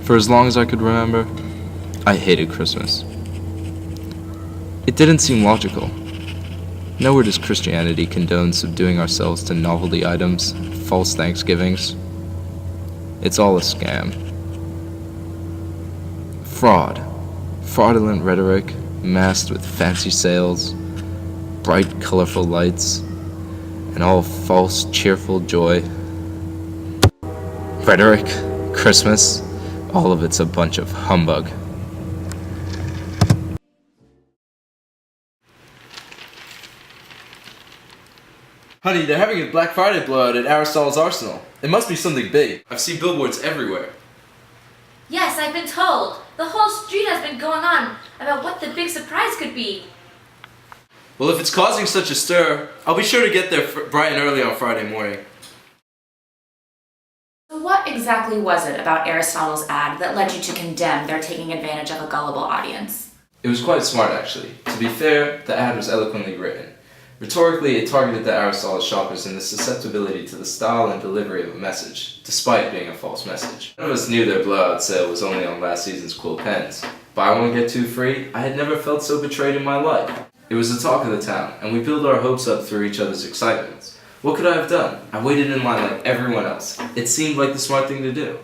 For as long as I could remember, I hated Christmas. It didn't seem logical. Nowhere does Christianity condone subduing ourselves to novelty items, false Thanksgivings. It's all a scam. Fraud. Fraudulent rhetoric, masked with fancy sales, bright, colorful lights, and all false, cheerful joy. Rhetoric, Christmas, all of it's a bunch of humbug. Honey, they're having a Black Friday blowout at Aristotle's Arsenal. It must be something big. I've seen billboards everywhere. Yes, I've been told. The whole street has been going on about what the big surprise could be. Well, if it's causing such a stir, I'll be sure to get there bright and early on Friday morning. So what exactly was it about Aristotle's ad that led you to condemn their taking advantage of a gullible audience? It was quite smart, actually. To be fair, the ad was eloquently written. Rhetorically, it targeted the Aristotle shoppers and the susceptibility to the style and delivery of a message, despite being a false message. None of us knew their blowout sale was only on last season's quill pens. Buy one, get two free? I had never felt so betrayed in my life. It was the talk of the town, and we built our hopes up through each other's excitements. What could I have done? I waited in line like everyone else. It seemed like the smart thing to do.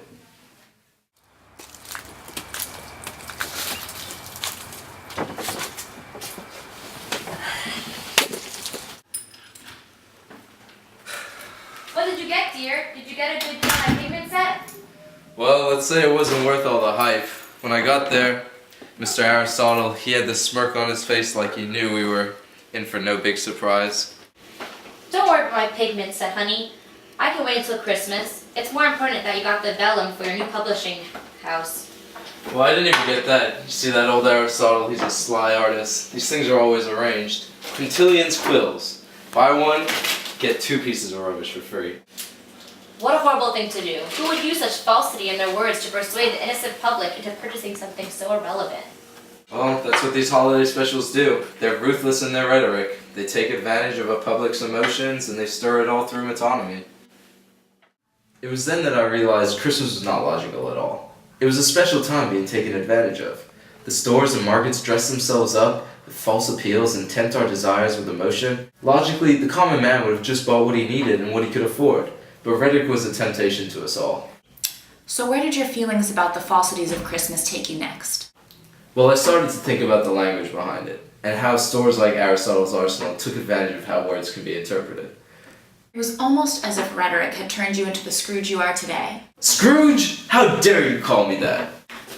What did you get, dear? Did you get a good deal on my payment set? Well, let's say it wasn't worth all the hype. When I got there, Mr. Aristotle, he had this smirk on his face like he knew we were in for no big surprise. Don't worry about my pigment set, honey. I can wait until Christmas. It's more important that you got the vellum for your new publishing house. Well, I didn't even get that. You see that old Aristotle, he's a sly artist. These things are always arranged. Quintillion's quills. Buy one, get two pieces of rubbish for free. What a horrible thing to do. Who would use such falsity in their words to persuade the innocent public into purchasing something so irrelevant? Well, that's what these holiday specials do. They're ruthless in their rhetoric. They take advantage of a public's emotions and they stir it all through metonymy. It was then that I realized Christmas was not logical at all. It was a special time being taken advantage of. The stores and markets dress themselves up with false appeals and tempt our desires with emotion. Logically, the common man would have just bought what he needed and what he could afford, but rhetoric was a temptation to us all. So where did your feelings about the falsities of Christmas take you next? Well, I started to think about the language behind it, and how stores like Aristotle's Arsenal took advantage of how words can be interpreted. It was almost as if rhetoric had turned you into the Scrooge you are today. Scrooge? How dare you call me that?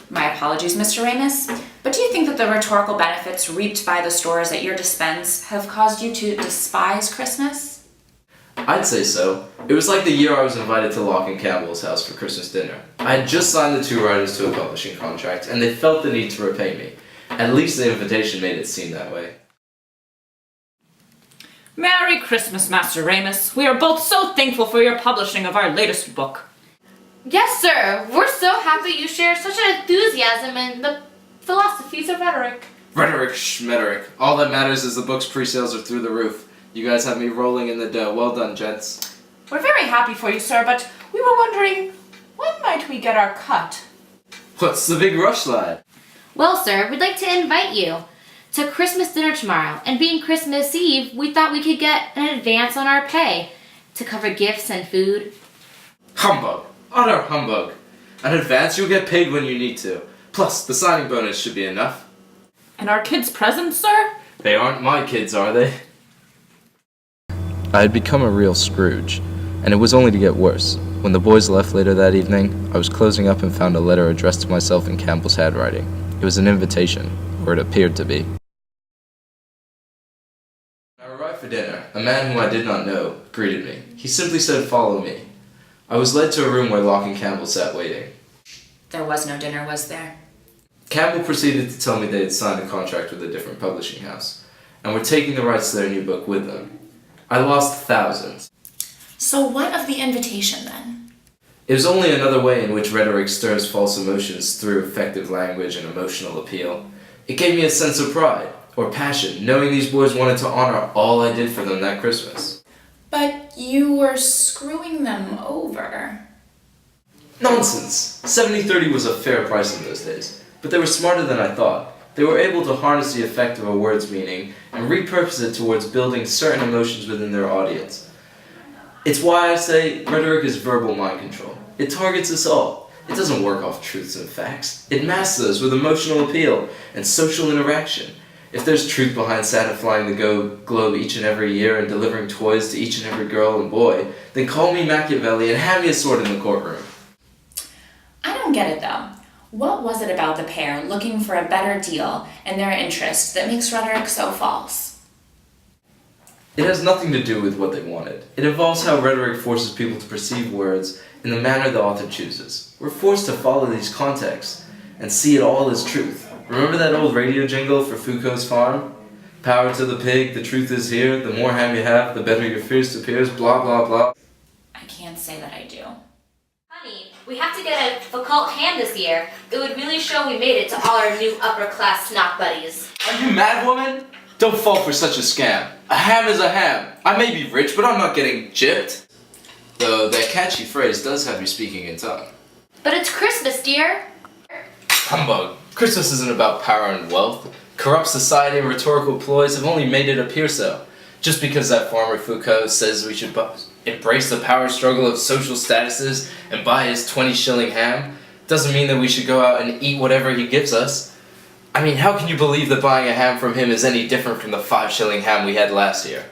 My apologies, Mr. Ramus, but do you think that the rhetorical benefits reaped by the stores at your dispense have caused you to despise Christmas? I'd say so. It was like the year I was invited to Locke and Campbell's house for Christmas dinner. I had just signed the two writers to a publishing contract, and they felt the need to repay me. At least the invitation made it seem that way. Merry Christmas, Master Ramus. We are both so thankful for your publishing of our latest book. Yes, sir. We're so happy you share such an enthusiasm in the philosophies of rhetoric. Rhetoric, schmetoric. All that matters is the book's pre-sales are through the roof. You guys have me rolling in the dough. Well done, gents. We're very happy for you, sir, but we were wondering, when might we get our cut? What's the big rush, lad? Well, sir, we'd like to invite you to Christmas dinner tomorrow, and being Christmas Eve, we thought we could get an advance on our pay to cover gifts and food. Humbug. Utter humbug. An advance you'll get paid when you need to. Plus, the signing bonus should be enough. And our kids' presents, sir? They aren't my kids, are they? I had become a real Scrooge, and it was only to get worse. When the boys left later that evening, I was closing up and found a letter addressed to myself in Campbell's handwriting. It was an invitation, or it appeared to be. When I arrived for dinner, a man whom I did not know greeted me. He simply said, "Follow me." I was led to a room where Locke and Campbell sat waiting. There was no dinner, was there? Campbell proceeded to tell me they had signed a contract with a different publishing house, and were taking the rights to their new book with them. I lost thousands. So what of the invitation, then? It was only another way in which rhetoric stirs false emotions through effective language and emotional appeal. It gave me a sense of pride, or passion, knowing these boys wanted to honor all I did for them that Christmas. But you were screwing them over. Nonsense! 70-30 was a fair price in those days, but they were smarter than I thought. They were able to harness the effect of a word's meaning and repurpose it towards building certain emotions within their audience. It's why I say rhetoric is verbal mind control. It targets us all. It doesn't work off truths and facts. It masks those with emotional appeal and social interaction. If there's truth behind Santa flying the globe each and every year and delivering toys to each and every girl and boy, then call me Machiavelli and have me a sword in the courtroom. I don't get it though. What was it about the pair looking for a better deal and their interest that makes rhetoric so false? It has nothing to do with what they wanted. It involves how rhetoric forces people to perceive words in the manner the author chooses. We're forced to follow these contexts and see it all as truth. Remember that old radio jingle for Foucault's farm? Power to the pig, the truth is here, the more ham you have, the better your feast appears, blah blah blah. I can't say that I do. Honey, we have to get a Foucault ham this year. It would really show we made it to all our new upper-class snot buddies. Are you mad, woman? Don't fall for such a scam. A ham is a ham. I may be rich, but I'm not getting gypped. Though that catchy phrase does have you speaking in tongue. But it's Christmas, dear. Humbug. Christmas isn't about power and wealth. Corrupt society and rhetorical ploys have only made it appear so. Just because that farmer Foucault says we should embrace the power struggle of social statuses and buy his 20-shilling ham, doesn't mean that we should go out and eat whatever he gives us. I mean, how can you believe that buying a ham from him is any different from the 5-shilling ham we had last year?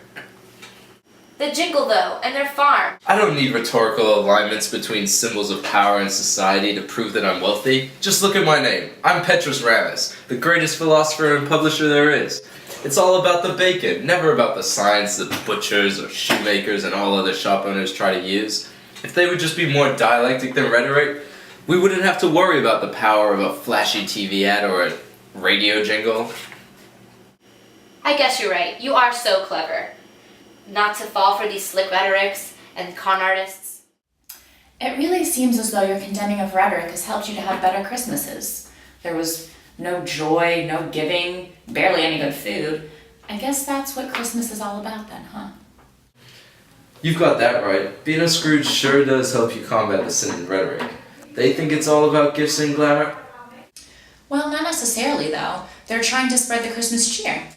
The jingle, though, and their farm. I don't need rhetorical alignments between symbols of power and society to prove that I'm wealthy. Just look at my name. I'm Petrus Ramus, the greatest philosopher and publisher there is. It's all about the bacon, never about the science that butchers or shoemakers and all other shop owners try to use. If they would just be more dialectic than rhetoric, we wouldn't have to worry about the power of a flashy TV ad or a radio jingle. I guess you're right. You are so clever. Not to fall for these slick rhetorics and con artists. It really seems as though your condemning of rhetoric has helped you to have better Christmases. There was no joy, no giving, barely any good food. I guess that's what Christmas is all about then, huh? You've got that right. Being a Scrooge sure does help you combat the sin in rhetoric. They think it's all about gifts and glamour. Well, not necessarily though. They're trying to spread the Christmas cheer.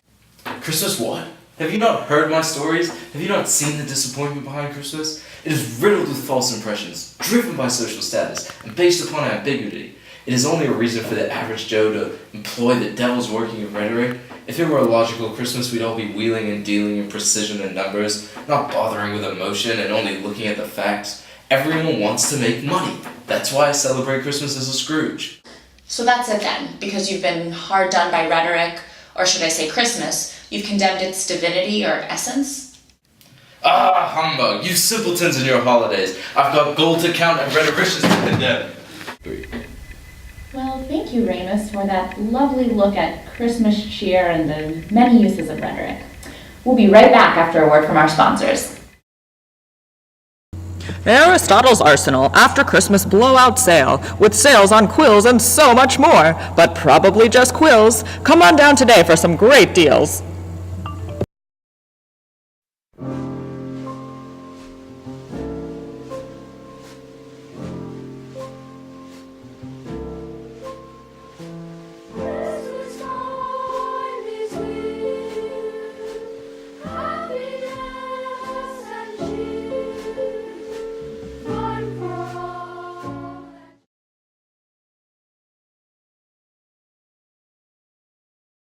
Christmas what? Have you not heard my stories? Have you not seen the disappointment behind Christmas? It is riddled with false impressions, driven by social status, and based upon ambiguity. It is only a reason for the average Joe to employ the devil's working of rhetoric. If it were a logical Christmas, we'd all be wheeling and dealing in precision and numbers, not bothering with emotion and only looking at the facts. Everyone wants to make money. That's why I celebrate Christmas as a Scrooge. So that's it then, because you've been hard done by rhetoric, or should I say Christmas, you've condemned its divinity or essence? Ah, humbug, you simpletons in your holidays. I've got gold to count and rhetoricians to condemn. 3. Well, thank you, Ramus, for that lovely look at Christmas cheer and the many uses of rhetoric. We'll be right back after a word from our sponsors. Aristotle's Arsenal After Christmas Blowout Sale, with sales on quills and so much more, but probably just quills. Come on down today for some great deals.